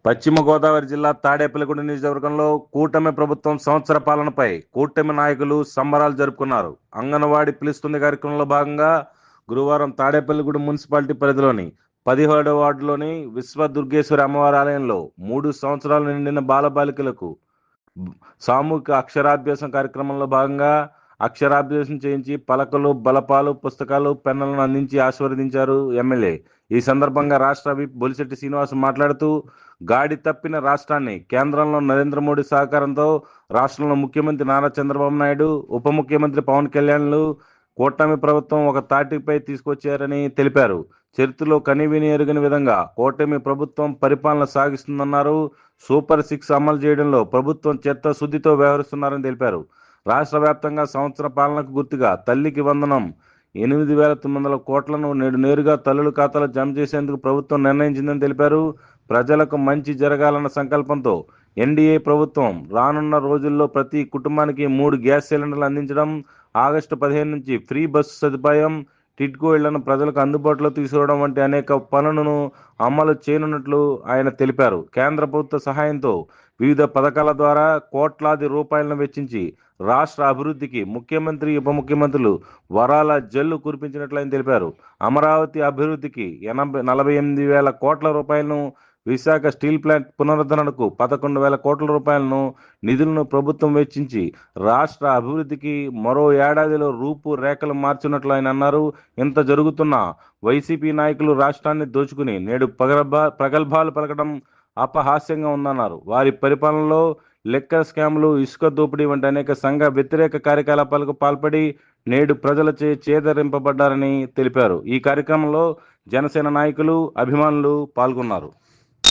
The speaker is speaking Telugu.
పశ్చిమ గోదావరి జిల్లా తాడేపల్లిగూడెం నియోజకవర్గంలో కూటమి ప్రభుత్వం సంవత్సర పాలనపై కూటమి నాయకులు సంబరాలు జరుపుకున్నారు. అంగన్వాడీ పిలుస్తుంది కార్యక్రమంలో భాగంగా గురువారం తాడేపల్లిగూడెం మున్సిపాలిటీ పరిధిలోని 17వ వార్డులోని విశ్వ దుర్గేశ్వరి అమ్మవారి ఆలయంలో 3 సంవత్సరాలు నిండిన బాలబాలికలకు సామూహిక అక్షరాభ్యాసం కార్యక్రమంలో భాగంగా అక్షరాభ్యాసం చేయించి పలకలు, బలపాలు, పుస్తకాలు, పెన్నులను అందించి ఆశీర్వదించారు ఎమ్మెల్యే. ఈ సందర్భంగా రాష్ట్ర విప్ బొలిశెట్టి శ్రీనివాస్ మాట్లాడుతూ గాడి తప్పిన రాష్ట్రాన్ని కేంద్రంలో నరేంద్ర మోడీ సహకారంతో రాష్ట్రంలో ముఖ్యమంత్రి నారా చంద్రబాబు నాయుడు, ఉప ముఖ్యమంత్రి పవన్ కళ్యాణ్లు కూటమి ప్రభుత్వం ఒక తాటిపై తీసుకొచ్చారని తెలిపారు. చరిత్రలో కనీవినీ ఎరుగని విధంగా కూటమి ప్రభుత్వం పరిపాలన సాగిస్తుందన్నారు. సూపర్ 6 అమలు చేయడంలో ప్రభుత్వం చిత్తశుద్ధితో వ్యవహరిస్తున్నారని తెలిపారు. రాష్ట్ర వ్యాప్తంగా సంవత్సర పాలనకు గుర్తుగా తల్లికి వందనం 8,900 కోట్లను నేడు నేరుగా తల్లుల ఖాతాలో జమ చేసేందుకు ప్రభుత్వం నిర్ణయించిందని తెలిపారు. ప్రజలకు మంచి జరగాలన్న సంకల్పంతో ఎన్డీఏ ప్రభుత్వం రానున్న రోజుల్లో ప్రతి కుటుంబానికి 3 గ్యాస్ సిలిండర్లు అందించడం, ఆగస్టు 15 నుంచి ఫ్రీ బస్సు సదుపాయం, టిడ్కో ఇళ్లను ప్రజలకు అందుబాటులో తీసుకురావడం వంటి అనేక పనులను అమలు చేయనున్నట్లు ఆయన తెలిపారు. కేంద్ర ప్రభుత్వ సహాయంతో వివిధ పథకాల ద్వారా కోట్లాది రూపాయలను వెచ్చించి రాష్ట్ర అభివృద్ధికి ముఖ్యమంత్రి, ఉప ముఖ్యమంత్రులు వరాల జల్లు కురిపించినట్లు ఆయన తెలిపారు. అమరావతి అభివృద్ధికి 48,000 కోట్ల రూపాయలను, విశాఖ స్టీల్ ప్లాంట్ పునరుద్ధరణకు 11,000 కోట్ల రూపాయలను నిధులను ప్రభుత్వం వెచ్చించి రాష్ట్ర అభివృద్ధికి మరో ఏడాదిలో రూపు రేఖలు మార్చినట్లు ఆయన అన్నారు. ఇంత జరుగుతున్న వైసీపీ నాయకులు రాష్ట్రాన్ని దోచుకుని నేడు ప్రగల్భాలు పలకడం అపహాస్యంగా ఉందన్నారు. వారి పరిపాలనలో లిక్కర్ స్కామ్లు, ఇసుక దోపిడీ వంటి అనేక సంఘ వ్యతిరేక కార్యకలాపాలకు పాల్పడి నేడు ప్రజలచే చేదరింపబడ్డారని తెలిపారు. ఈ కార్యక్రమంలో జనసేన నాయకులు, అభిమానులు పాల్గొన్నారు.